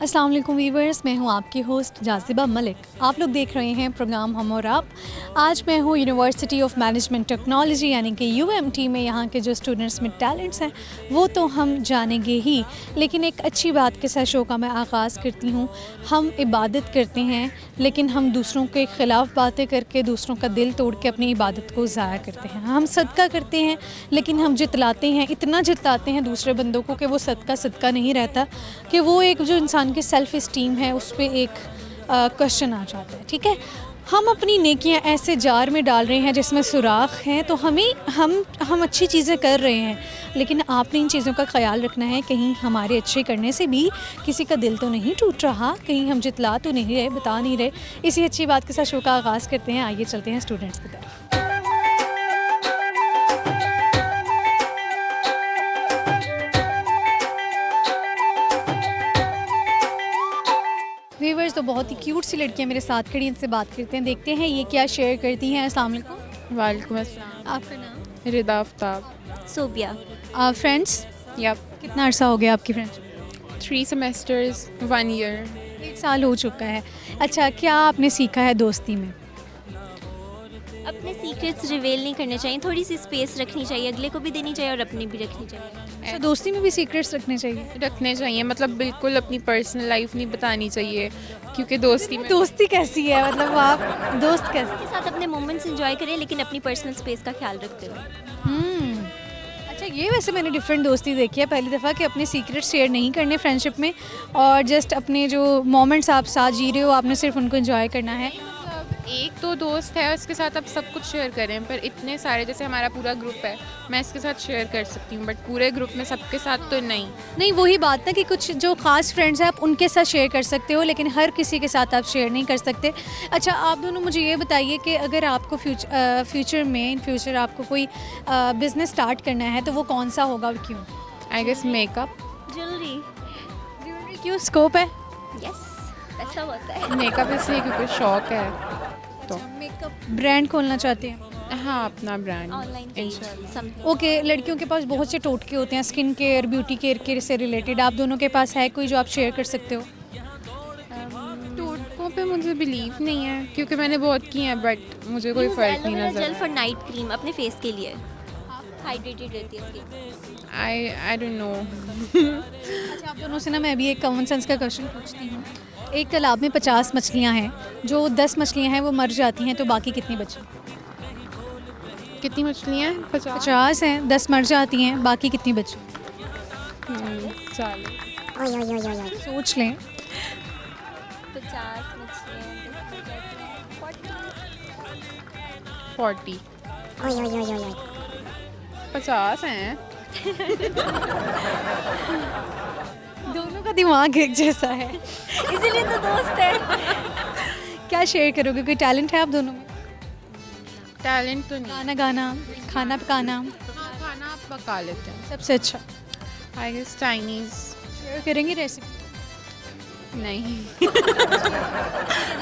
अस्सलाम वालेकुम वीवर्स, मैं हूं आपकी होस्ट जाज़िबा मलिक। आप लोग देख रहे हैं प्रोग्राम हम और आप। आज मैं हूं यूनिवर्सिटी ऑफ मैनेजमेंट टेक्नोलॉजी यानी कि यूएमटी में। यहाँ के जो स्टूडेंट्स में टैलेंट्स हैं वो तो हम जानेंगे ही, लेकिन एक अच्छी बात के साथ शो का मैं आगाज़ करती हूँ। हम इबादत करते हैं लेकिन हम दूसरों के ख़िलाफ़ बातें करके दूसरों का दिल तोड़ के अपनी इबादत को ज़ाया करते हैं। हम सदका करते हैं लेकिन हम जितलाते हैं, इतना जितलाते हैं दूसरे बंदों को कि वो सदका नहीं रहता, कि वो एक जो इंसान की सेल्फ़ इस्टीम है उस पर एक क्वेश्चन आ जाता है। ठीक है, हम अपनी नेकियां ऐसे जार में डाल रहे हैं जिसमें सुराख हैं, तो हम अच्छी चीज़ें कर रहे हैं, लेकिन आपने इन चीज़ों का ख्याल रखना है कहीं हमारे अच्छे करने से भी किसी का दिल तो नहीं टूट रहा, कहीं हम जितला तो नहीं रहे, बता नहीं रहे। इसी अच्छी बात के साथ शो का आगाज़ करते हैं। आइए चलते हैं स्टूडेंट्स की तरफ। व्यूवर्स, तो बहुत ही क्यूट सी लड़कियां मेरे साथ खड़ी, इनसे बात करते हैं, देखते हैं ये क्या शेयर करती हैं। अस्सलाम वालेकुम। वालेकुम अस्सलाम। आपका नाम? रिदा आफ्ताब। सोबिया। फ्रेंड्स? यप। कितना अरसा हो गया आपकी फ्रेंड्स? 3 semesters 1 year. 1 साल हो चुका है। अच्छा, क्या आपने सीखा है दोस्ती में? अपने सीक्रेट्स रिवील नहीं करने चाहिए, थोड़ी सी स्पेस रखनी चाहिए, अगले को भी देनी चाहिए और अपनी भी रखनी चाहिए। अच्छा, दोस्ती में भी सीक्रेट्स रखने चाहिए? मतलब बिल्कुल अपनी पर्सनल लाइफ नहीं बतानी चाहिए, क्योंकि दोस्ती में दोस्ती कैसी है, मतलब आप दोस्त कैसे? के साथ अपने मोमेंट्स एंजॉय करें लेकिन अपनी पर्सनल स्पेस का ख्याल रखते हुए। अच्छा, ये वैसे मैंने डिफरेंट दोस्ती देखी है पहली दफ़ा, कि अपने सीक्रेट शेयर नहीं करने फ्रेंडशिप में, और जस्ट अपने जो मोमेंट्स आप साथ जी रहे हो आपने सिर्फ उनको एंजॉय करना है। एक तो दोस्त है उसके साथ आप सब कुछ शेयर करें, पर इतने सारे, जैसे हमारा पूरा ग्रुप है, मैं इसके साथ शेयर कर सकती हूँ, बट पूरे ग्रुप में सबके साथ तो नहीं। वही बात ना कि कुछ जो ख़ास फ्रेंड्स हैं आप उनके साथ शेयर कर सकते हो, लेकिन हर किसी के साथ आप शेयर नहीं कर सकते। अच्छा, आप दोनों मुझे ये बताइए कि अगर आपको इन फ्यूचर आपको कोई बिज़नेस स्टार्ट करना है तो वो कौन सा होगा और क्यों? I guess makeup. ज्वेलरी। क्यों, स्कोप है? यस, ऐसा होता है। मेकअप इसलिए क्योंकि शौक है। तो मेकअप ब्रांड खोलना चाहते हैं? हाँ, अपना ब्रांड ऑनलाइन इंशाल्लाह। ओके, लड़कियों के पास बहुत से टोटके होते हैं स्किन केयर, ब्यूटी केयर के से रिलेटेड। आप दोनों के पास है कोई जो आप शेयर कर सकते हो? टोटकों पे मुझे बिलीव नहीं है क्योंकि मैंने बहुत की हैं, बट मुझे कोई फ़र्क नहीं नजर जेल फॉर नाइट क्रीम अपने फेस के लिए, हाइड्रेटेड रहती है स्किन। I don't know. अच्छा, आप दोनों से ना मैं अभी एक कॉमन सेंस का क्वेश्चन पूछती हूँ। एक तालाब में 50 मछलियाँ हैं, जो 10 मछलियाँ हैं वो मर जाती हैं, तो बाकी कितनी बची? कितनी मछलियाँ हैं? 50 हैं, 10 मर जाती हैं, बाकी कितनी बची? चलो सोच लें। 50 40। 50 हैं। दोनों का दिमाग एक जैसा है। इसीलिए तो दोस्त है। क्या शेयर करोगे? कोई टैलेंट है आप दोनों में? टैलेंट तो नहीं। गाना गाना, खाना पकाना? हाँ, खाना आप पका लेते हैं। सबसे अच्छा आई गेस चाइनीज़। शेयर करेंगी रेसिपी? नहीं। जी,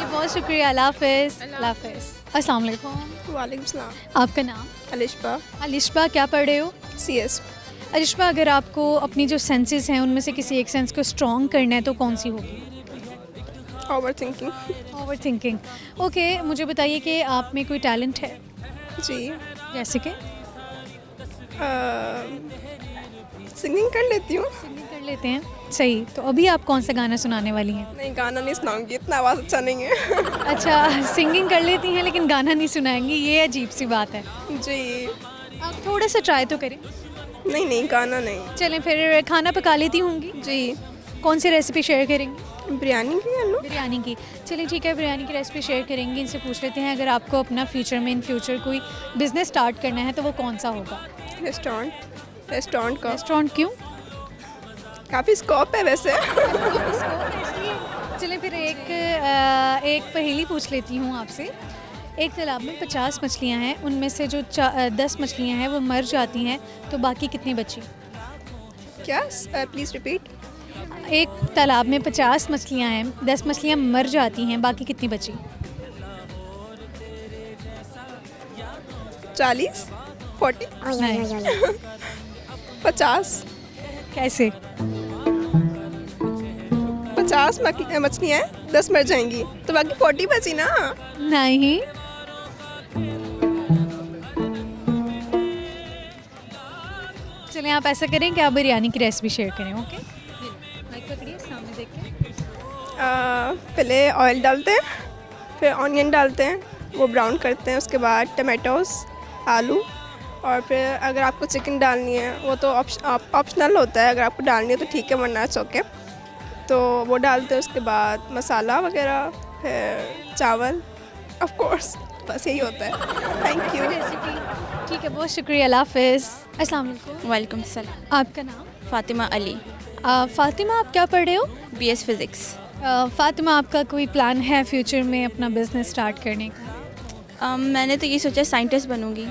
बहुत शुक्रिया। अल्लाह हाफ़िज़। अल्लाह हाफ़िज़। अस्सलाम वालेकुम। वालेकुम सलाम। आपका नाम? अलिशबा। अलिशबा, क्या पढ़ रहे हो? CS। अलिशबा, अगर आपको अपनी जो सेंसेस हैं उनमें से किसी एक सेंस को स्ट्रॉन्ग करना है तो कौन सी होगी? ओवरथिंकिंग। ओवरथिंकिंग। ओके, मुझे बताइए कि आप में कोई टैलेंट है? जी। जैसे कि? सिंगिंग कर लेती हूँ। सिंगिंग कर लेते हैं, सही। तो अभी आप कौन सा गाना सुनाने वाली हैं? नहीं, गाना नहीं सुनाऊंगी, इतना आवाज़ अच्छा नहीं है। अच्छा, सिंगिंग कर लेती हैं लेकिन गाना नहीं सुनाएंगी, ये अजीब सी बात है। जी। आप थोड़ा सा ट्राई तो करें। नहीं, गाना नहीं। चलें, फिर खाना पका लेती होंगी? जी। कौन सी रेसिपी शेयर करेंगी? बिरयानी की आलू। बिरयानी की। चलिए ठीक है, बिरयानी की रेसिपी शेयर करेंगे। इनसे पूछ लेते हैं, अगर आपको अपना इन फ्यूचर कोई बिज़नेस स्टार्ट करना है तो वो कौन सा होगा? रेस्टोरेंट का। रेस्टोरेंट क्यों? काफ़ी स्कोप है वैसे। चलें, फिर एक पहेली पूछ लेती हूँ आपसे। एक तालाब में 50 मछलियाँ हैं, उनमें से जो 10 मछलियाँ हैं वो मर जाती हैं, तो बाकी कितनी बची? क्या? Please repeat. एक तालाब में 50 मछलियाँ हैं, 10 मछलियाँ मर जाती हैं, बाकी कितनी बची? 40 40 नहीं। 50। कैसे? 50 50 मछलियाँ हैं, 10 मर जाएंगी, तो बाकी 40 बची ना। नहीं। चलिए आप ऐसा करें कि आप बिरयानी की रेसिपी शेयर करें, ओके? माइक पकड़िए, सामने देखिए। पहले ऑयल डालते हैं, फिर ऑनियन डालते हैं, वो ब्राउन करते हैं, उसके बाद टमाटोस, आलू, और फिर अगर आपको चिकन डालनी है वो तो ऑप्शनल होता है, अगर आपको डालनी है तो ठीक है, वरना इट्स ओके। तो वो डालते हैं, उसके बाद मसाला वगैरह, फिर चावल, ऑफ कोर्स, बस यही होता है। Thank you. रेसिपी ठीक है, बहुत शुक्रिया, अल्लाह हाफ़िज़। अस्सलाम वालेकुम। वालेकुम सलाम। आपका नाम? फ़ातिमा अली, फ़ातिमा, आप क्या पढ़ रहे हो? BS physics. फ़ातिमा, आपका कोई प्लान है फ्यूचर में अपना बिजनेस स्टार्ट करने का? मैंने तो ये सोचा साइंटिस्ट बनूंगी।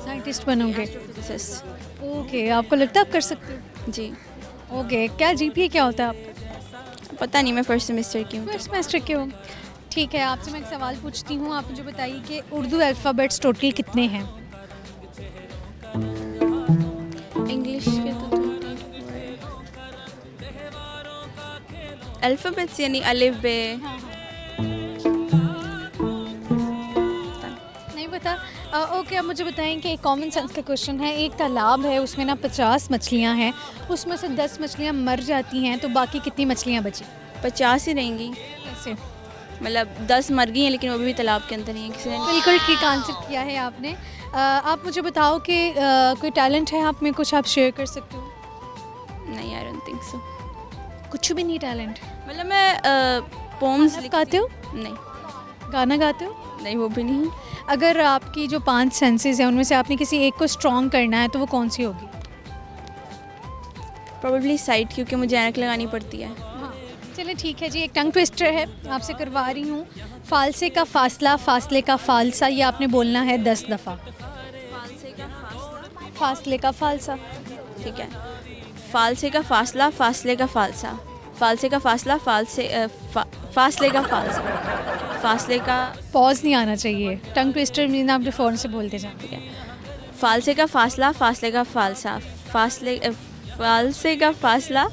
साइंटिस्ट बनोगे? फिजिसिस्ट। ओके, आपको लगता है आप कर सकते हो? जी। ओके, क्या GPA क्या होता है आपका? पता नहीं, मैं फर्स्ट सेमेस्टर की हूँ। फर्स्ट सेमेस्टर के हो? ठीक है, आपसे मैं एक सवाल पूछती हूँ, आप मुझे बताइए कि उर्दू अल्फ़ाबेट्स टोटल कितने हैं? इंग्लिश के तो अल्फ़ाबेट्स यानी अलिफ बे। नहीं पता? ओके, अब मुझे बताएं कि एक कॉमन सेंस का क्वेश्चन है, एक तालाब है, उसमें ना 50 मछलियाँ हैं, उसमें से 10 मछलियाँ मर जाती हैं, तो बाकी कितनी मछलियाँ बची? 50 ही रहेंगी, कैसे? मतलब 10 मर गई हैं लेकिन वो भी तालाब के अंदर ही हैं। किसी ने बिल्कुल ठीक आंसर किया है आपने। आप मुझे बताओ कि कोई टैलेंट है आप में, कुछ आप शेयर कर सकते हो? नहीं, आई डोंट थिंक सो। कुछ भी नहीं टैलेंट? मतलब मैं पोम्स आप गाते हो? नहीं, गाना गाते हो? नहीं वो भी नहीं। अगर आपकी जो 5 सेंसेस हैं उनमें से आपने किसी एक को स्ट्रॉन्ग करना है तो वो कौन सी होगी? प्रोबेबली साइट, क्योंकि मुझे ऐनक लगानी पड़ती है। हाँ, चलिए ठीक है जी, एक टंग ट्विस्टर है, आपसे करवा रही हूँ। फालसे का फासला, फासले का फालसा, ये आपने बोलना है 10 दफ़ा। फासले का फालसा। ठीक है। फालसे का फासला, फासले का फालसा, फालसे का फासला, फासले का फालसा, फासले का पॉज नहीं आना चाहिए, टंग ट्विस्टर मीन आप फ़ौरन से बोलते जाएं। ठीक है। फालसे का फासला, फासले का फालसा, फालसे का फासला,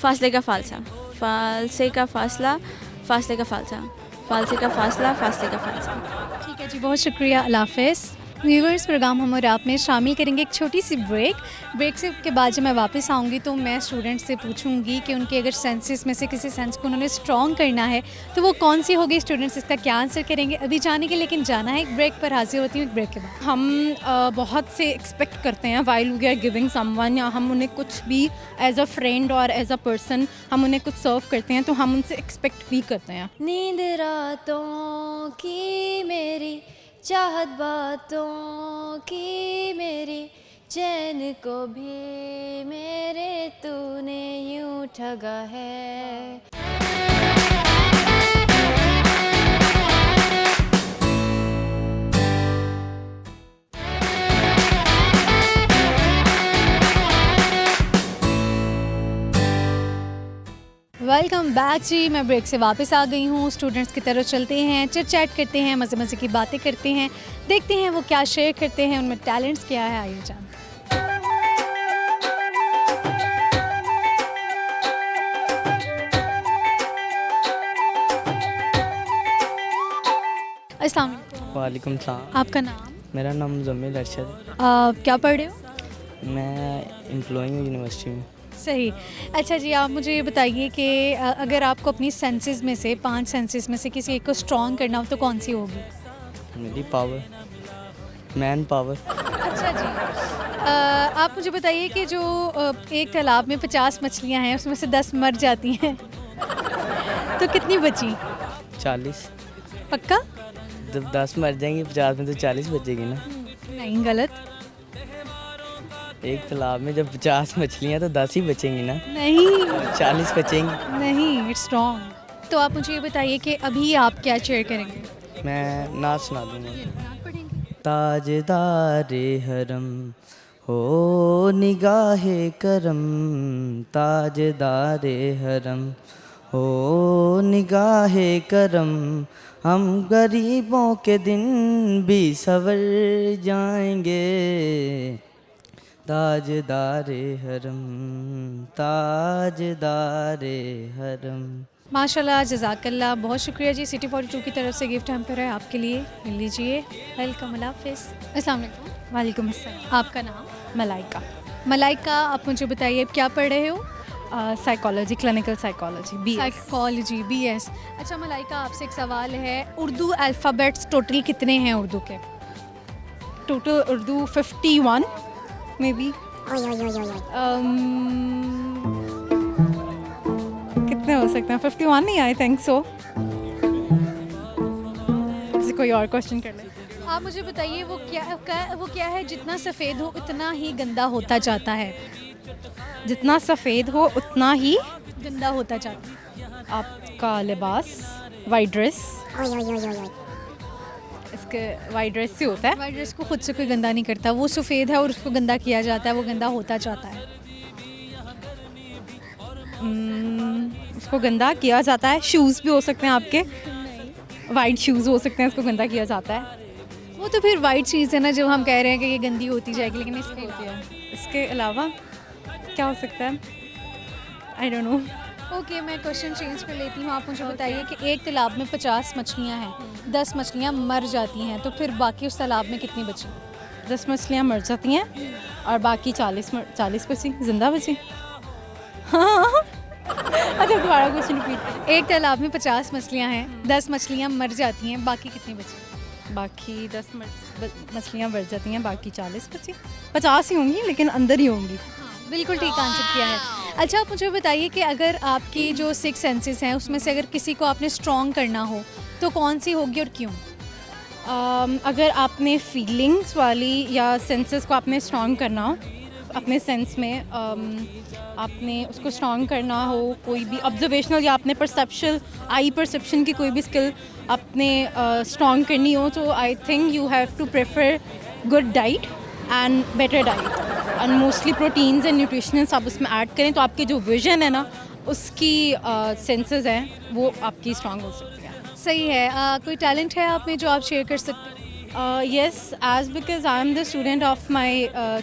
फासले का फालसा, फालसे का फासला, फासले का फालसा, फालसे का फासला, फासले का फालसा। ठीक है जी, बहुत शुक्रिया, अल्लाह हाफ़िज़। व्यूवर्स, प्रोग्राम हम और आप में शामिल करेंगे एक छोटी सी ब्रेक से के बाद जब मैं वापस आऊँगी तो मैं स्टूडेंट्स से पूछूंगी कि उनके अगर सेंसेस में से किसी सेंस को उन्होंने स्ट्रॉन्ग करना है तो वो कौन सी होगी, स्टूडेंट्स इसका क्या आंसर करेंगे अभी जाने के, लेकिन जाना है एक ब्रेक पर। हाजिर होती हूँ एक ब्रेक के बाद। हम बहुत से एक्सपेक्ट करते हैं while we are giving someone, या हम उन्हें कुछ भी एज अ फ्रेंड और एज अ पर्सन हम उन्हें कुछ सर्व करते हैं तो हम उनसे एक्सपेक्ट भी करते हैं। नींद रातों की मेरी, चाहत बातों की मेरी, चैन को भी मेरे तूने यूं ठगा है। वेलकम बैक जी, मैं ब्रेक से वापस आ गई हूँ। स्टूडेंट्स की तरफ चलते हैं, चिट चैट करते हैं, मज़े मज़े की बातें करते हैं, देखते हैं वो क्या शेयर करते हैं, उनमें टैलेंट्स क्या है, आइए जान। अस्सलाम वालेकुम। वालेकुम सलाम। आपका नाम? मेरा नाम मुज़म्मिल अरशद है। क्या पढ़ रहे हो? मैं एम्प्लॉई हूँ यूनिवर्सिटी में। सही। अच्छा जी, आप मुझे ये बताइए कि अगर आपको अपनी सेंसेस में से 5 सेंसेस में से किसी एक को स्ट्रॉन्ग करना हो तो कौन सी होगी? मेरी पावर, मैन पावर। अच्छा जी, आप मुझे बताइए कि जो एक तालाब में 50 मछलियाँ हैं उसमें से 10 मर जाती हैं तो कितनी बची? 40। पक्का? जब 10 मर जाएंगी 50 में तो 40 बचेगी ना। नहीं, गलत। एक तालाब में जब 50 मछलियाँ तो 10 ही बचेंगी ना। नहीं 40 बचेंगी। नहीं, इट्स रॉन्ग। तो आप मुझे ये बताइए कि अभी आप क्या शेयर करेंगे? मैं नाच सुना दूँगा। नात पढ़ेंगे? ताजदारे हरम हो निगाहे करम, ताजदारे हरम हो निगाहे करम, हम गरीबों के दिन भी सवर जाएंगे, ताजदारे हरम, ताजदारे हरम। माशाल्लाह, जज़ाकल्लाह, बहुत शुक्रिया जी। सिटी 42 की तरफ से गिफ्ट हैम्पर है आपके लिए, मिल लीजिए। वेलकम, अल्लाह हाफ़िज़। अस्सलाम वालेकुम। वालेकुम अस्सलाम। आपका नाम? मलाइका। मलाइका, आप मुझे बताइए आप क्या पढ़ रहे हो? Psychology, clinical psychology, BS। Psychology, BS। अच्छा मलाइका, आपसे एक सवाल है, उर्दू अल्फ़ाबेट्स टोटल कितने हैं उर्दू के? Total Urdu 51 may be. कितने हो सकते हैं? 51 नहीं, आई थिंक सो। कोई और क्वेश्चन कर ले। आप मुझे बताइए वो क्या है जितना सफ़ेद हो उतना ही गंदा होता जाता है? जितना सफ़ेद हो उतना ही गंदा होता जाता है। आपका लिबास, वाइट ड्रेस। इसके वाइट ड्रेस से होता है। वाइट ड्रेस को खुद से कोई गंदा नहीं करता, वो सफ़ेद है और उसको गंदा किया जाता है, वो गंदा होता जाता है। उसको गंदा किया जाता है। शूज़ भी हो सकते हैं आपके, वाइट शूज़ हो सकते हैं, उसको गंदा किया जाता है। वो तो फिर वाइट चीज़ है ना, जब हम कह रहे हैं कि ये गंदी होती जाएगी, लेकिन इसके अलावा क्या हो सकता है? I don't know. ओके, मैं क्वेश्चन चेंज कर लेती हूँ। आप मुझे बताइए कि एक तालाब में 50 मछलियाँ हैं, 10 मछलियाँ मर जाती हैं, तो फिर बाकी उस तालाब में कितनी बची? 10 मछलियाँ मर जाती हैं और बाकी 40 बची, जिंदा बची। हाँ। अच्छा, दोबारा क्वेश्चन रिपीट। एक तालाब में 50 मछलियाँ हैं, 10 मछलियाँ मर जाती हैं, बाकी कितनी बची? बाकी 10 मछलियाँ मर जाती हैं, बाकी 40 बची। 50 ही होंगी, लेकिन अंदर ही होंगी। बिल्कुल ठीक आंसर किया है। अच्छा, आप मुझे बताइए कि अगर आपकी जो 6 सेंसेस हैं उसमें से अगर किसी को आपने स्ट्रॉन्ग करना हो तो कौन सी होगी और क्यों? अगर आपने फीलिंग्स वाली या सेंसेस को आपने स्ट्रॉन्ग करना हो, अपने सेंस में आपने उसको स्ट्रॉन्ग करना हो, कोई भी ऑब्जर्वेशनल या आपने आई परसेप्शन की कोई भी स्किल आपने स्ट्रॉन्ग करनी हो, तो I think you have to prefer good diet and better diet and mostly proteins and nutritions आप उसमें ऐड करें, तो आपकी जो विजन है ना, उसकी सेंसेस हैं वो आपकी स्ट्रॉन्ग हो सकती है। सही है। कोई टैलेंट है आप में जो आप शेयर कर सकते हैं? Yes, as because I am the student of my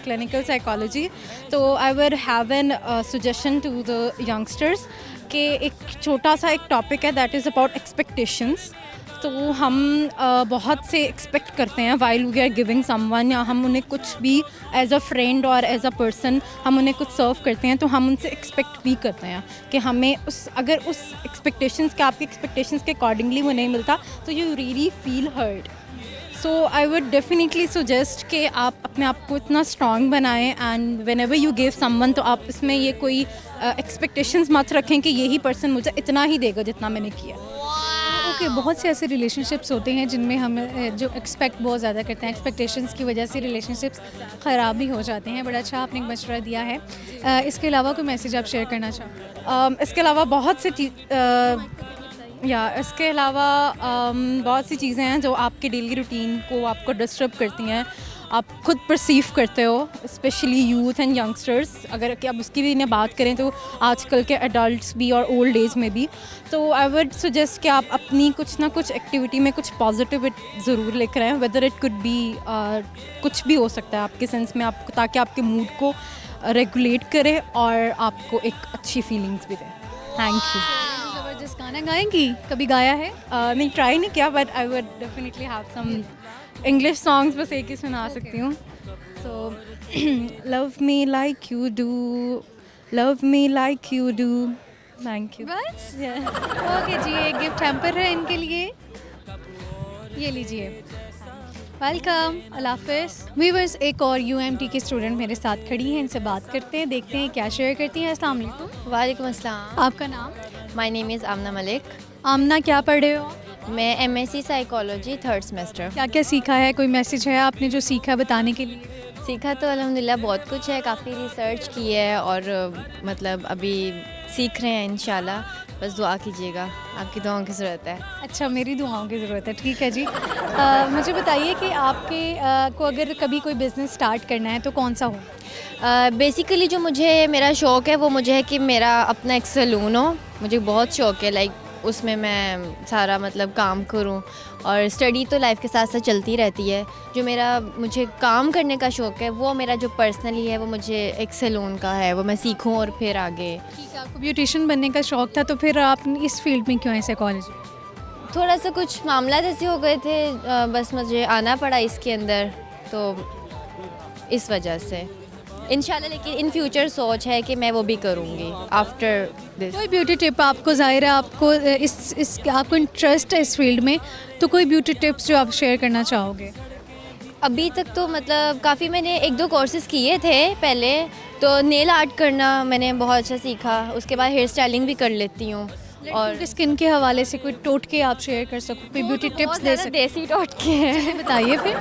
clinical psychology, so I would have an suggestion to the youngsters कि एक छोटा सा एक टॉपिक है that is about expectations। तो हम बहुत से एक्सपेक्ट करते हैं while we are giving someone, या हम उन्हें कुछ भी एज अ फ्रेंड और एज अ पर्सन हम उन्हें कुछ सर्व करते हैं, तो हम उनसे एक्सपेक्ट भी करते हैं कि हमें अगर उस एक्सपेक्टेशंस के, आपके एक्सपेक्टेशंस के अकॉर्डिंगली वो नहीं मिलता, तो you really feel hurt. So I would definitely suggest कि आप अपने आप को इतना स्ट्रॉन्ग बनाएं and whenever you give someone, तो आप इसमें ये कोई एक्सपेक्टेशंस मत रखें कि यही पर्सन मुझे इतना ही देगा जितना मैंने किया। ओके, बहुत से ऐसे रिलेशनशिप्स होते हैं जिनमें हम जो एक्सपेक्ट बहुत ज़्यादा करते हैं, एक्सपेक्टेशंस की वजह से रिलेशनशिप्स ख़राब भी हो जाते हैं। बड़ा अच्छा आपने एक मशवरा दिया है। इसके अलावा कोई मैसेज आप शेयर करना चाहो? इसके अलावा बहुत से इसके अलावा बहुत सी चीज़ें हैं जो आपके डेली रूटीन को आपको डिस्टर्ब करती हैं, आप खुद परसीव करते हो, स्पेशली यूथ एंड यंगस्टर्स। अगर कि आप उसकी भी इन्हें बात करें तो आजकल के एडल्ट्स भी और ओल्ड एज में भी, तो आई वुड सजेस्ट कि आप अपनी कुछ ना कुछ एक्टिविटी में कुछ पॉजिटिव ज़रूर लेकर आएँ, वेदर इट कुड बी कुछ भी हो सकता है आपके सेंस में, आपको ताकि आपके मूड को रेगुलेट करे और आपको एक अच्छी फीलिंग्स भी दे। Thank you. ज़बरदस्त गाना गाएंगी? कभी गाया है? नहीं, ट्राई नहीं किया, but I would definitely have some English songs बस एक ही सुना सकती हूँ। So love me like you do, love me like you do. Thank you. बस ओके जी, एक गिफ्ट हैम्पर है इनके लिए, ये लीजिए। वेलकम, अल्लाह हाफ़िज़। व्यूअर्स, एक और UMT की स्टूडेंट मेरे साथ खड़ी हैं, इनसे बात करते हैं, देखते हैं क्या शेयर करती हैं। अस्सलाम वालेकुम। वालेकुम अस्सलाम। आपका नाम? माय नेम इज़ आमना मलिक। आमना, क्या पढ़ रहे हो? मैं MSc साइकोलॉजी 3rd सेमेस्टर। क्या क्या सीखा है? कोई मैसेज है आपने जो सीखा बताने के लिए? सीखा तो अल्हम्दुलिल्लाह बहुत कुछ है, काफ़ी रिसर्च की है और मतलब अभी सीख रहे हैं इंशाल्लाह। बस दुआ कीजिएगा, आपकी दुआओं की ज़रूरत है। अच्छा, मेरी दुआओं की ज़रूरत है, ठीक है जी। मुझे बताइए कि आपके को अगर कभी कोई बिज़नेस स्टार्ट करना है तो कौन सा हो? बेसिकली जो मुझे मेरा शौक़ है वो मुझे है कि मेरा अपना एक सैलून हो। मुझे बहुत शौक़ है, लाइक उसमें मैं सारा मतलब काम करूं, और स्टडी तो लाइफ के साथ साथ चलती रहती है। जो मेरा मुझे काम करने का शौक़ है वो मेरा जो पर्सनली है वो मुझे एक सैलून का है, वो मैं सीखूं और फिर आगे। ठीक है, आपको ब्यूटिशियन बनने का शौक़ था, तो फिर आप इस फील्ड में क्यों ऐसे कॉलेज? थोड़ा सा कुछ मामला ऐसे हो गए थे, बस मुझे आना पड़ा इसके अंदर, तो इस वजह से इंशाल्लाह। लेकिन इन फ्यूचर सोच है कि मैं वो भी करूँगी आफ्टर दिस। कोई ब्यूटी टिप आपको, ज़ाहिर है आपको इस आपको इंटरेस्ट है इस फील्ड में, तो कोई ब्यूटी टिप्स जो आप शेयर करना चाहोगे? अभी तक तो मतलब काफ़ी मैंने 1-2 कोर्सेज़ किए थे पहले, तो नेल आर्ट करना मैंने बहुत अच्छा सीखा, उसके बाद हेयर स्टाइलिंग भी कर लेती हूँ। और स्किन के हवाले से कोई टोटके आप शेयर कर सको, कोई ब्यूटी टिप्स दे सकते? देसी टोटके हैं, बताइए फिर।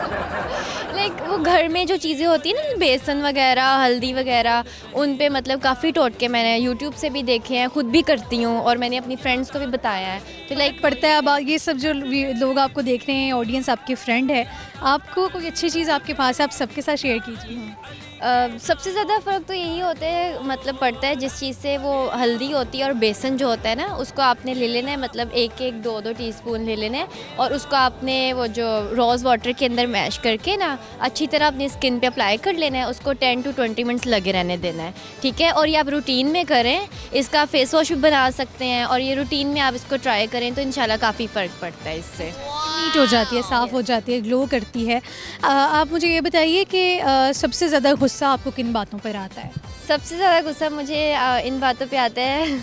लाइक वो घर में जो चीज़ें होती हैं ना, बेसन वगैरह, हल्दी वगैरह, उन पे मतलब काफ़ी टोटके मैंने यूट्यूब से भी देखे हैं, खुद भी करती हूँ और मैंने अपनी फ्रेंड्स को भी बताया है। तो लाइक पड़ता है। अब ये सब जो लोग आपको देख रहे हैं, ऑडियंस आपके फ्रेंड है, आपको कोई अच्छी चीज़ आपके पास है, आप सबके साथ शेयर कीजिए। सबसे ज़्यादा फ़र्क तो यही होता है, मतलब पड़ता है जिस चीज़ से, वो हल्दी होती है और बेसन जो होता है ना, उसको आपने ले लेना है, मतलब 1-1, 2-2 टीस्पून ले लेना है, और उसको आपने वो जो रोज़ वाटर के अंदर मैश करके ना अच्छी तरह अपनी स्किन पे अप्लाई कर लेना है, उसको 10 to 20 मिनट्स लगे रहने देना है, ठीक है। और ये आप रूटीन में करें, इसका फेस वॉश भी बना सकते हैं, और ये रूटीन में आप इसको ट्राई करें तो इंशाल्लाह काफ़ी फ़र्क पड़ता है इससे। नीट हो जाती है, साफ़ हो जाती है, ग्लो करती है। आप मुझे ये बताइए कि सबसे ज़्यादा गुस्सा आपको किन बातों पर आता है? सबसे ज़्यादा गुस्सा मुझे इन बातों पे आता है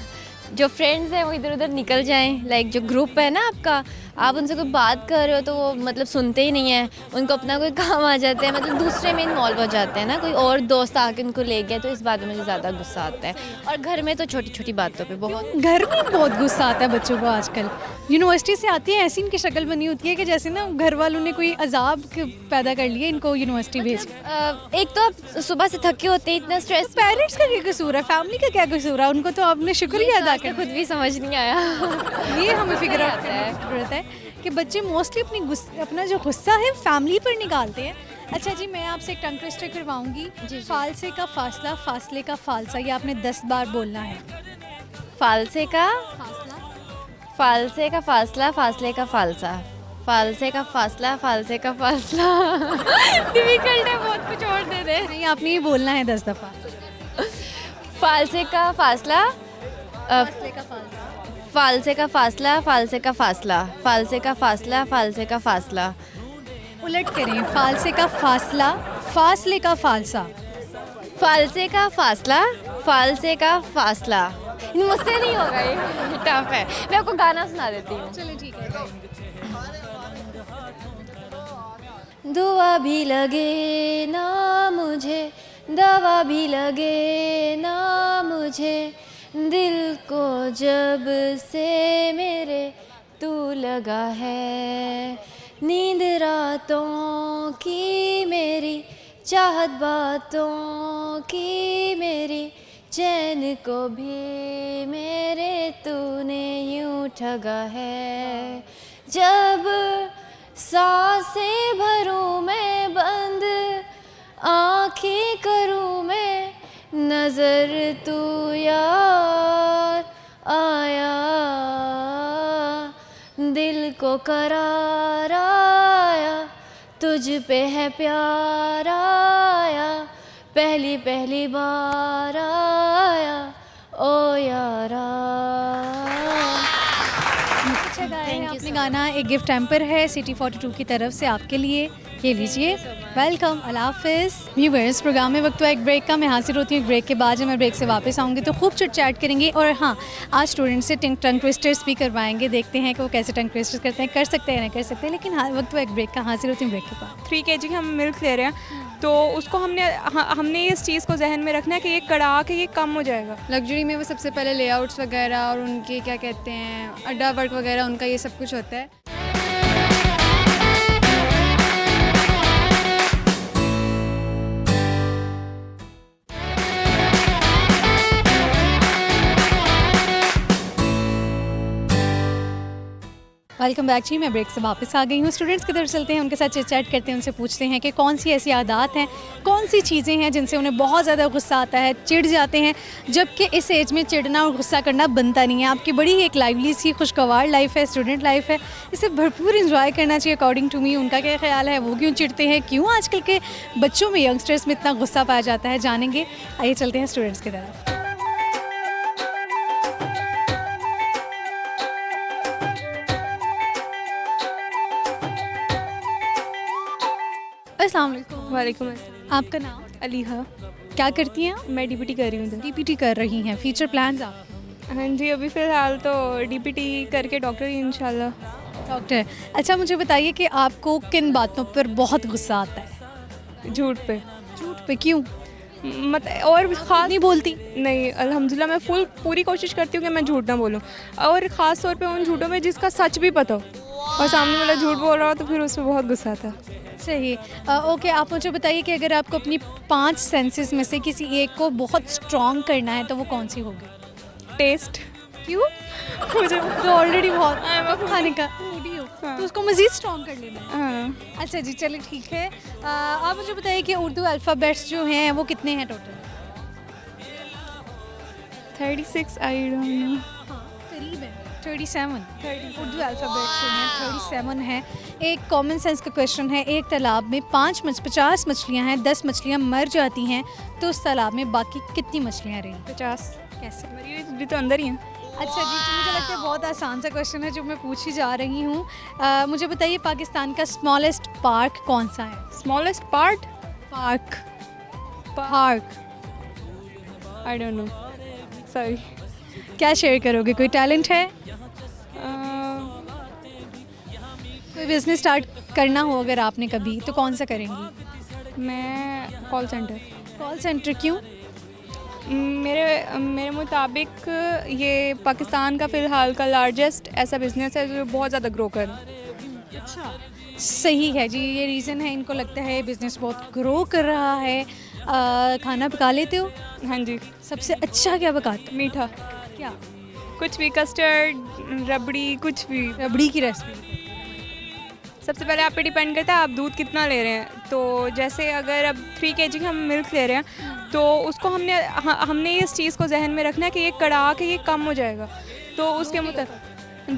जो फ्रेंड्स हैं वो इधर उधर निकल जाएं। लाइक जो ग्रुप है ना आपका, आप उनसे कोई बात कर रहे हो तो वो मतलब सुनते ही नहीं हैं, उनको अपना कोई काम आ जाता है, मतलब दूसरे में इन्वॉल्व हो जाते हैं ना, कोई और दोस्त आके उनको ले गया, तो इस बात में मुझे ज़्यादा गुस्सा आता है। और घर में तो छोटी छोटी बातों पे बहुत, घर में बहुत गुस्सा आता है बच्चों को आजकल। यूनिवर्सिटी से आती है, ऐसी इनकी शक्ल बनी होती है कि जैसे ना घर वालों ने कोई अजाब पैदा कर लिया इनको यूनिवर्सिटी भेज। एक तो आप सुबह से थके होते हैं, इतना स्ट्रेस। पेरेंट्स का क्या कसूर है, फैमिली का क्या कसूर है? उनको तो आपने शुक्रिया अदा किया। खुद भी समझ नहीं आया। ये हमें फिगर आउट करने की ज़रूरत है कि बच्चे मोस्टली अपना जो गुस्सा है फैमिली पर निकालते हैं। अच्छा जी, मैं आपसे एक टंग ट्विस्टर करवाऊंगी। फालसे का फासला, फासले का फालसा, ये आपने 10 बार बोलना है। फालसे का फालसे का फासला, फासले का फालसा, फालसे का फासला, फालसे का फासला। डिफिकल्ट है बहुत, कुछ और दे दे। नहीं, आपने ये बोलना है 10 दफ़ा। फालसे का फासला, फासले का फालसा, फालसे का फासला, फालसे का फासला, फालसे का फासला, फालसे का फासला। उलट करें, फालसे का फासला, फासले का फालसा। फालसे का फासला, फालसे का फासला। मुझसे नहीं होगा, ये टफ है। मैं आपको गाना सुना देती हूँ। चलिए ठीक है। दुआ भी लगे ना मुझे, दवा भी लगे ना मुझे, दिल को जब से मेरे तू लगा है, नींद रातों की मेरी, चाहत बातों की मेरी, चैन को भी मेरे तूने यूं ठगा है। जब सांसें भरूं मैं बंद, आँखें करूं मैं, नज़र तू यार आया, दिल को करार आया, तुझ पे है प्यार आया, पहली पहली बार आया ओ यारा। अच्छा गाया है आपने गाना। एक गिफ्ट हैम्पर है सिटी 42 की तरफ से आपके लिए, ये लीजिए। वेलकम, अल्लाह हाफिज़। व्यूअर्स, प्रोग्राम में वक्त हुआ एक ब्रेक का। मैं हाजिर होती हूँ एक ब्रेक के बाद। जब मैं ब्रेक से वापस आऊँगी तो खूब चिट चैट करेंगे, और हाँ, आज स्टूडेंट से टंग ट्विस्टर्स भी करवाएंगे। देखते हैं कि वो कैसे टंग ट्विस्टर्स करते हैं, कर सकते हैं नहीं कर सकते। लेकिन हाँ, वक्त हुआ एक ब्रेक का। हाजिर होती हूँ ब्रेक के बाद। 3 kg हम मिल्क ले रहे हैं, तो उसको हमने इस चीज़ को जहन में रखना है कि ये कड़ा के ये कम हो जाएगा। लग्जरी में वो सबसे पहले लेआउट्स वगैरह और उनके क्या कहते हैं अड्डा वर्क वगैरह, उनका ये सब कुछ होता है। वेलकम बैक जी। मैं ब्रेक से वापस आ गई हूँ। स्टूडेंट्स की तरफ चलते हैं, उनके साथ चिट चैट करते हैं, उनसे पूछते हैं कि कौन सी ऐसी आदत हैं, कौन सी चीज़ें हैं जिनसे उन्हें बहुत ज़्यादा गुस्सा आता है, चिढ़ जाते हैं, जबकि इस एज में चिढ़ना और गुस्सा करना बनता नहीं है। आपकी बड़ी एक लाइवली सी खुशगवार लाइफ है, स्टूडेंट लाइफ है, इसे भरपूर इंजॉय करना चाहिए अकॉर्डिंग टू मी। उनका क्या ख्याल है, वो क्यों चिढ़ते हैं, क्यों आजकल के बच्चों में, यंगस्टर्स में इतना गुस्सा पाया जाता है, जानेंगे। आइए चलते हैं स्टूडेंट्स की तरफ। अस्सलाम वालेकुम। वालेकुम अस्सलाम। आपका नाम? अलीहा। क्या करती हैं आप? मैं डीपीटी कर रही हूँ। डीपीटी कर रही हैं। फ्यूचर प्लान्स आप? हाँ जी, अभी फ़िलहाल तो डीपीटी करके डॉक्टर ही इंशाल्लाह। डॉक्टर। अच्छा मुझे बताइए कि आपको किन बातों पर बहुत गुस्सा आता है? झूठ पे। झूठ पे क्यों? और ख़ास नहीं बोलती? नहीं, अल्हम्दुलिल्लाह मैं पूरी कोशिश करती हूँ कि मैं झूठ ना बोलूँ, और ख़ास तौर पे उन झूठों में जिसका सच भी पता हो और सामने वाला झूठ बोल रहा हो तो फिर उसमें बहुत गुस्सा आता है। सही। ओके, आप मुझे बताइए कि अगर आपको अपनी 5 सेंसेस में से किसी एक को बहुत स्ट्रॉन्ग करना है तो वो कौन सी होगी? टेस्ट। क्यों? मुझे तो ऑलरेडी बहुत खाने का फूडी हो, तो उसको मज़ीद स्ट्रॉन्ग कर लेना है। हाँ। अच्छा जी, चलिए ठीक है। आप मुझे बताइए कि उर्दू अल्फ़ाबेट्स जो हैं वो कितने हैं टोटल? 36 I don't know. हाँ, करीब है। 37 उर्दू अल्फ़ाबेट्स जो हैं 37 हैं। एक कॉमन सेंस का क्वेश्चन है, एक तालाब में 50 मछलियाँ हैं, 10 मछलियाँ मर जाती हैं, तो उस तालाब में बाकी कितनी मछलियाँ रही? 50। कैसे? मरी हुई भी तो अंदर ही हैं। अच्छा जी, तो मुझे लगता है बहुत आसान सा क्वेश्चन है जो मैं पूछी जा रही हूँ। मुझे बताइए पाकिस्तान का स्मॉलेस्ट पार्क कौन सा है? Smallest part? Park. I don't know, sorry. क्या शेयर करोगे? कोई टैलेंट है? कोई बिजनेस स्टार्ट करना हो अगर आपने कभी, तो कौन सा करेंगी? मैं कॉल सेंटर। कॉल सेंटर क्यों? मेरे मुताबिक ये पाकिस्तान का फ़िलहाल का लार्जेस्ट ऐसा बिज़नेस है जो बहुत ज़्यादा ग्रो कर। अच्छा, सही है जी, ये रीज़न है। इनको लगता है बिज़नेस बहुत ग्रो कर रहा है। खाना पका लेते हो? हाँ जी। सबसे अच्छा क्या पकाते हो? मीठा। क्या? कुछ भी, कस्टर्ड, रबड़ी, कुछ भी। रबड़ी की रेसिपी? सबसे पहले आप पे डिपेंड करता है आप दूध कितना ले रहे हैं। तो जैसे अगर अब 3 kg हम मिल्क ले रहे हैं तो उसको हमने इस चीज़ को जहन में रखना है कि ये कड़ा के ये कम हो जाएगा, तो उसके मुताबिक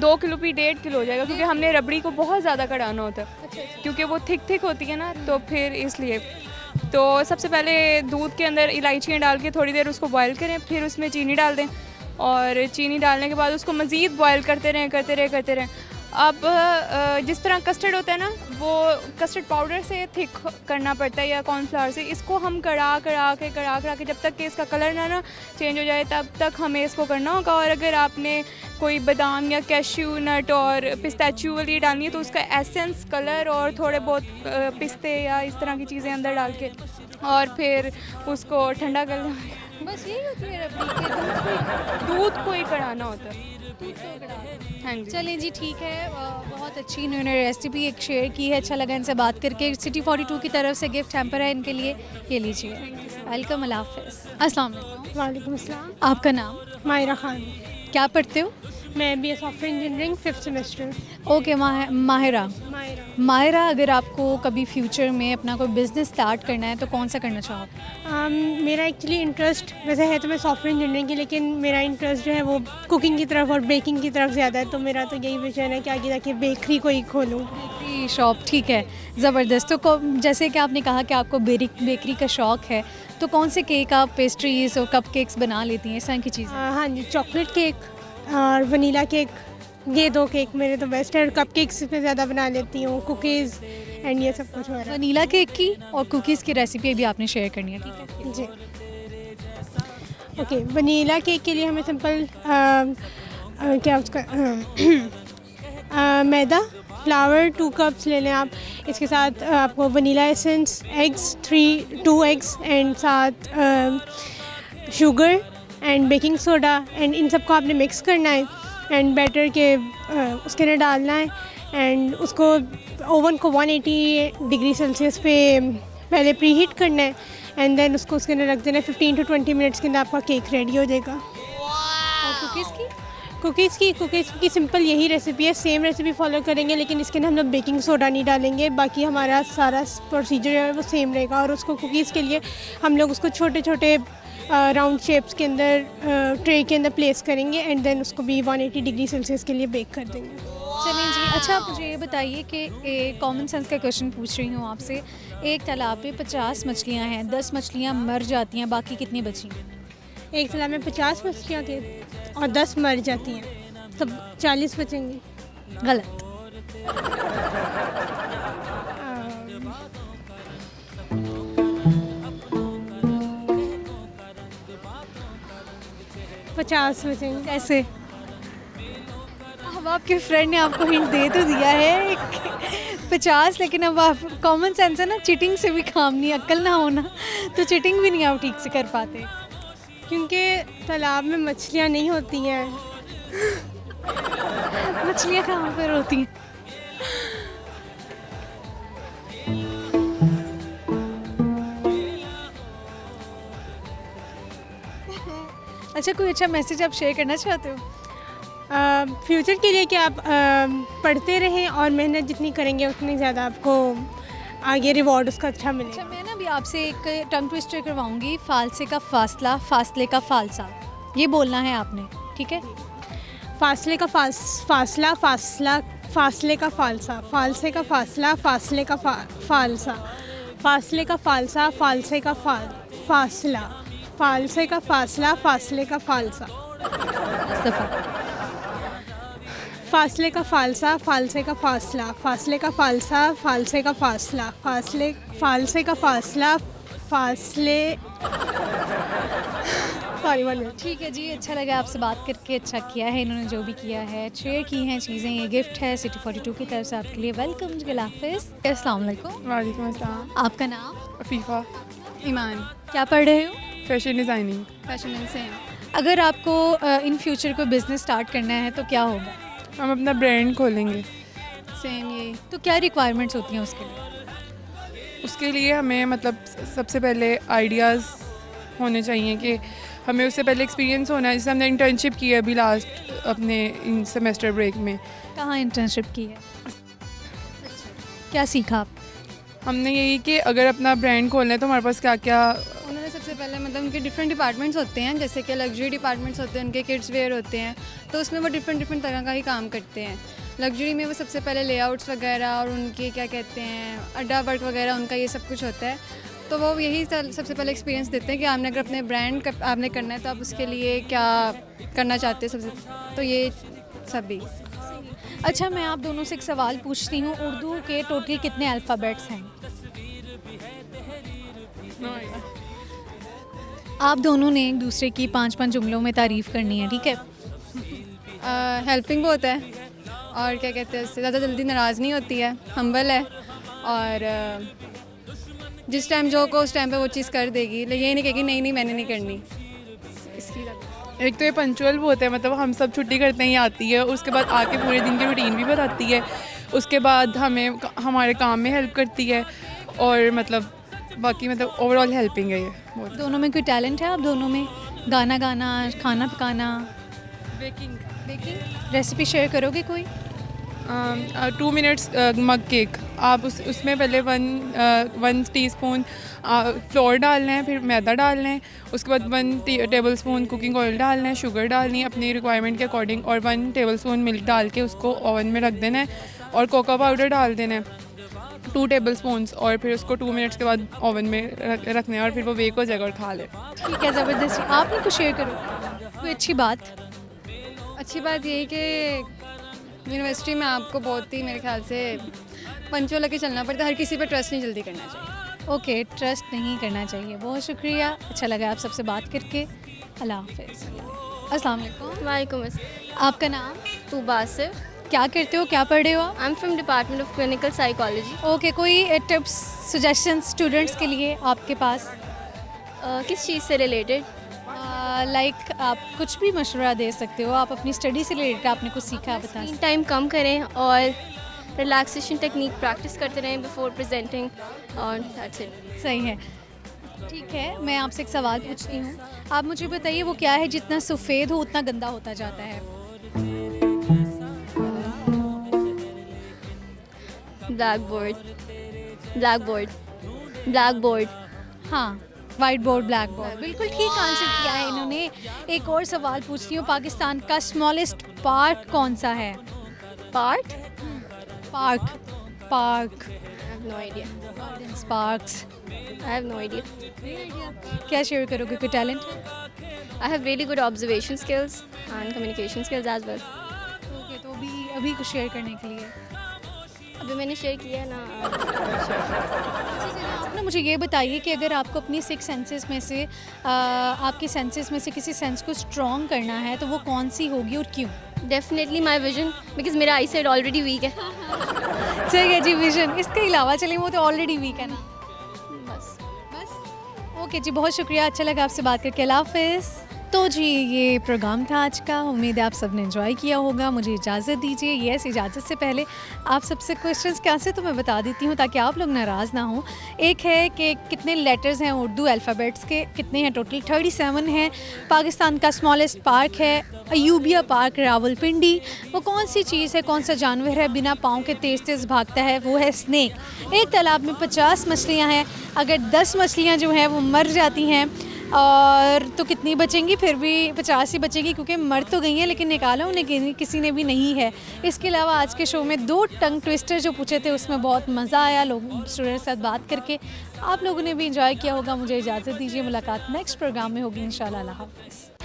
2 किलो भी 1.5 किलो हो जाएगा, क्योंकि हमने रबड़ी को बहुत ज़्यादा कड़ाना होता है, क्योंकि वो थिक होती है ना, तो फिर इसलिए। तो सबसे पहले दूध के अंदर इलायचियाँ डाल के थोड़ी देर उसको बॉयल करें, फिर उसमें चीनी डाल दें, और चीनी डालने के बाद उसको मज़ीद बॉयल करते रहें। अब जिस तरह कस्टर्ड होता है ना, वो कस्टर्ड पाउडर से थिक करना पड़ता है या कॉर्नफ्लावर से। इसको हम कड़ा के जब तक कि इसका कलर ना चेंज हो जाए तब तक हमें इसको करना होगा। और अगर आपने कोई बादाम या कैश्यू नट और पिस्ताचियो वाली डालनी है तो उसका एसेंस, कलर और थोड़े बहुत पिस्ते या इस तरह की चीज़ें अंदर डाल के और फिर उसको ठंडा कर लें। बस यही होती है रबड़ी? दूध को ही कढ़ाना होता है। हाँ जी। चलिए जी, ठीक है। बहुत अच्छी इन्होंने रेसिपी एक शेयर की है, अच्छा लगा इनसे बात करके। सिटी 42 की तरफ से गिफ्ट हैम्पर है इनके लिए, ये लीजिए। वेलकम, अल्लाह हाफ़िज़। अस्सलाम वालेकुम। वालेकुम अस्सलाम। आपका नाम? माहिरा खान। क्या पढ़ते हो? मैं BA software engineering 5th semester. Okay, Mahira, अगर आपको कभी फ्यूचर में अपना कोई बिज़नेस स्टार्ट करना है तो कौन सा करना चाहोगे? मेरा एक्चुअली इंटरेस्ट वैसे है तो मैं सॉफ्टवेयर इंजीनियरिंग की, लेकिन मेरा इंटरेस्ट जो है वो कुकिंग की तरफ और बेकिंग की तरफ ज़्यादा है, तो मेरा तो यही विजन है कि आगे जाके बेकरी को ही खोलूँ। बेकरी शॉप, ठीक है, ज़बरदस्त। तो जैसे कि आपने कहा कि आपको बेकरी का शौक़ है, तो कौन से केक आप, पेस्ट्रीज़ और कप केक्स बना लेती हैं, इस तरह की चीज़ें? हाँ जी, चॉकलेट केक और वनीला केक, ये 2 केक मेरे तो बेस्ट है। कप केक्स पे ज़्यादा बना लेती हूँ, कुकीज़ एंड ये सब कुछ हो रहा है। वनीला केक की और कुकीज़ की रेसिपी भी आपने शेयर करनी है, ठीक है जी? ओके, वनीला केक के लिए हमें सिंपल क्या उसका मैदा, फ्लावर 2 कप्स ले लें आप। इसके साथ आपको vanilla essence, eggs 2 eggs and साथ sugar and baking soda, and इन सबको आपने मिक्स करना है एंड बैटर के उसके अंदर डालना है एंड उसको ओवन को 180 डिग्री सेल्सियस पे पहले प्री हीट करना है एंड देन उसको उसके अंदर रख देना है। 15 to 20 मिनट्स के अंदर आपका केक रेडी हो जाएगा। और कुकीज़ की? कुकीज़ की सिंपल यही रेसिपी है, सेम रेसिपी फॉलो करेंगे, लेकिन इसके अंदर हम लोग बेकिंग सोडा नहीं डालेंगे। बाकी हमारा सारा प्रोसीजर है वो सेम रहेगा। और उसको कुकीज़ के लिए हम लोग उसको छोटे छोटे राउंड शेप्स के अंदर ट्रे के अंदर प्लेस करेंगे एंड देन उसको भी 180 डिग्री सेल्सियस के लिए बेक कर देंगे। चलिए जी। अच्छा, आप मुझे ये बताइए कि कॉमन सेंस का क्वेश्चन पूछ रही हूँ आपसे। एक तालाब में 50 मछलियाँ हैं, 10 मछलियाँ मर जाती हैं, बाकी कितनी बची? एक तालाब में 50 मछलियाँ थी और 10 मर जाती हैं, तब 40 बचेंगी। गलत। पचास बचेंगे। कैसे? अब आपके फ्रेंड ने आपको हिंट दे तो दिया है 50, लेकिन अब आप कॉमन सेंस है ना, चीटिंग से भी काम नहीं, अक्ल ना होना तो चीटिंग भी नहीं आप ठीक से कर पाते। क्योंकि तालाब में मछलियाँ नहीं होती हैं। मछलियाँ कहाँ पर होती हैं? अच्छा, कोई अच्छा मैसेज आप शेयर करना चाहते हो? फ्यूचर के लिए कि आप पढ़ते रहें और मेहनत जितनी करेंगे उतनी ज़्यादा आपको आगे रिवॉर्ड उसका अच्छा मिलेगा। अच्छा, मैं ना अभी आपसे एक टंग ट्विस्टर करवाऊंगी। फालसे का फासला, फासले का फालसा, ये बोलना है आपने, ठीक है? फासले का फासला, फासला, फासले का फालसा, फालसे का फासला, फासले का फालसा, फासले का फालसा, फालसे का फासला, फालसे का फासला, फासले का फालसा, फासले का फालसा, फालसे का फासला, फासले का फालसा, फालसे का फासला, फालसे का फासला, फासले। Sorry, 1 minute. ठीक है जी, अच्छा लगा आपसे बात करके, अच्छा किया है इन्होंने जो भी किया है, शेयर की हैं चीज़ें। ये गिफ्ट है सिटी 42 की तरफ से आपके लिए। वेलकम। हाफिज़। अस्सलाम वालेकुम। वालेकुम अस्सलाम। आपका नाम? अफीफ़ा। ईमान। क्या पढ़ रहे हो? Fashion designing. Fashion same. अगर आपको इन फ्यूचर कोई बिज़नेस स्टार्ट करना है तो क्या होगा? हम अपना ब्रांड खोलेंगे। सेम यही। तो क्या रिक्वायरमेंट्स होती हैं उसके लिए? उसके लिए हमें मतलब सबसे पहले आइडियाज़ होने चाहिए कि हमें उससे पहले एक्सपीरियंस होना है। जैसे हमने इंटर्नशिप की है अभी लास्ट अपने इन सेमेस्टर ब्रेक में। कहाँ इंटर्नशिप की है? क्या सीखा आप? हमने यही कि अगर अपना ब्रांड खोलना है तो हमारे पास क्या क्या। उन्होंने सबसे पहले मतलब उनके डिफरेंट डिपार्टमेंट्स होते हैं, जैसे कि लग्जरी डिपार्टमेंट्स होते हैं, उनके किड्स वेयर होते हैं, तो उसमें वो डिफरेंट तरह का ही काम करते हैं। लग्जरी में वो सबसे पहले लेआउट्स वगैरह और उनके क्या कहते हैं अड्डा वर्क वगैरह, उनका ये सब कुछ होता है। तो वो यही सबसे पहले एक्सपीरियंस देते हैं कि आपने अगर अपने ब्रांड आपने करना है तो आप उसके लिए क्या करना चाहते हैं सबसे, तो ये सब भी। अच्छा, मैं आप दोनों से एक सवाल पूछती हूँ। उर्दू के टोटल कितने अल्फ़ाबेट्स हैं? आप दोनों ने एक दूसरे की 5-5 जुमलों में तारीफ़ करनी है, ठीक है? हेल्पिंग बहुत है और क्या कहते हैं उससे ज़्यादा जल्दी नाराज़ नहीं होती है, हम्बल है और जिस टाइम जो को उस टाइम पे वो चीज़ कर देगी, लेकिन ये नहीं कहेगी नहीं मैंने नहीं करनी। इसकी एक तो ये पंचुअल बहुत है, मतलब हम सब छुट्टी करते हैं ये आती है, उसके बाद आके पूरे दिन की रूटीन भी बताती है, उसके बाद हमें हमारे काम में हेल्प करती है और मतलब बाकी मतलब ओवरऑल हेल्पिंग है ये बहुत। दोनों में कोई टैलेंट है आप दोनों में? गाना गाना, खाना पकाना? बेकिंग रेसिपी शेयर करोगे कोई? 2 मिनट्स मग केक। आप उसमें पहले 1 टीस्पून फ्लोर डालना है, फिर मैदा डालना है, उसके बाद 1 टेबलस्पून कुकिंग ऑयल डालना है, शुगर डालनी है अपनी रिक्वायरमेंट के अकॉर्डिंग और 1 टेबलस्पून मिल्क डाल के उसको ओवन में रख देना है और कोको पाउडर डाल देना है 2 टेबलस्पून्स और फिर उसको 2 मिनट्स के बाद ओवन में रखना है और फिर वो बेक हो जाएगा और खा ले। ठीक है, ज़बरदस्ती। आप नहीं कुछ शेयर करो कोई अच्छी बात यही कि यूनिवर्सिटी में आपको बहुत ही मेरे ख्याल से पंचुअल लेके चलना पड़ता है, हर किसी पे ट्रस्ट नहीं जल्दी करना चाहिए। ओके, ट्रस्ट नहीं करना चाहिए। बहुत शुक्रिया, अच्छा लगा आप सबसे बात करके। अल्लाह हाफ़िज़। अस्सलाम वालेकुम। वालेकुम अस्सलाम। आपका नाम? तूबा आसिफ। क्या करते हो, क्या पढ़ रहे हो आप? I am from department of clinical psychology. Okay, कोई टिप्स सजेशन स्टूडेंट्स के लिए आपके पास? किस चीज़ से रिलेटेड? लाइक आप कुछ भी मशवरा दे सकते हो, आप अपनी स्टडी से रिलेटेड आपने कुछ सीखा बता सकते। टाइम कम करें और रिलैक्सेशन टेक्निक प्रैक्टिस करते रहें बिफोर प्रेजेंटिंग और दैट्स इट। सही है, ठीक है। मैं आपसे एक सवाल पूछती हूँ, आप मुझे बताइए वो क्या है जितना सफ़ेद हो उतना गंदा होता जाता है? Black board, black board, black board. हाँ, वाइट बोर्ड, ब्लैक बोर्ड, बिल्कुल ठीक आंसर किया है इन्होंने। एक और सवाल पूछती हूँ, पाकिस्तान का स्मॉलेस्ट पार्क कौन सा है? Part? Park, park, I have no idea. Gardens, parks. I have no idea. क्या शेयर करोगे, कोई talent? I have really good observation skills and communication skills as well. Okay, तो अभी कुछ शेयर करने के लिए अभी मैंने शेयर किया ना। आप ना मुझे ये बताइए कि अगर आपको अपनी 6 सेंसेस में से आपके सेंसेस में से किसी सेंस को स्ट्रॉन्ग करना है तो वो कौन सी होगी और क्यों? डेफिनेटली माई विजन, बिकॉज मेरा आई साइड ऑलरेडी वीक है। ठीक है जी, विजन। इसके अलावा चलिए, वो तो ऑलरेडी वीक है ना। बस। ओके जी, बहुत शुक्रिया, अच्छा लगा आपसे बात करके। अल्लाह हाफिज़। तो जी, ये प्रोग्राम था आज का, उम्मीद है आप सब ने एंजॉय किया होगा। मुझे इजाज़त दीजिए। यस, इजाज़त से पहले आप सबसे क्वेश्चंस क्या से तो मैं बता देती हूँ ताकि आप लोग नाराज़ ना हो। एक है कि कितने लेटर्स हैं उर्दू अल्फ़ाबेट्स के, कितने हैं टोटल? 37 हैं। पाकिस्तान का स्मॉलेस्ट पार्क है अयूबिया पार्क, रावलपिंडी। वो कौन सी चीज़ है, कौन सा जानवर है बिना पाँव के तेज़ तेज़ भागता है? वो है स्नेक। एक तालाब में 50 मछलियाँ हैं, अगर 10 मछलियाँ जो हैं वो मर जाती हैं और तो कितनी बचेंगी? फिर भी 50 ही बचेगी, क्योंकि मर तो गई हैं लेकिन निकाला उन्हें किसी ने भी नहीं है। इसके अलावा आज के शो में 2 टंग ट्विस्टर जो पूछे थे उसमें बहुत मज़ा आया, लोग स्टूडेंट के साथ बात करके। आप लोगों ने भी इंजॉय किया होगा। मुझे इजाज़त दीजिए, मुलाकात नेक्स्ट प्रोग्राम में होगी इंशाल्लाह। अल्लाह हाफ़िज़।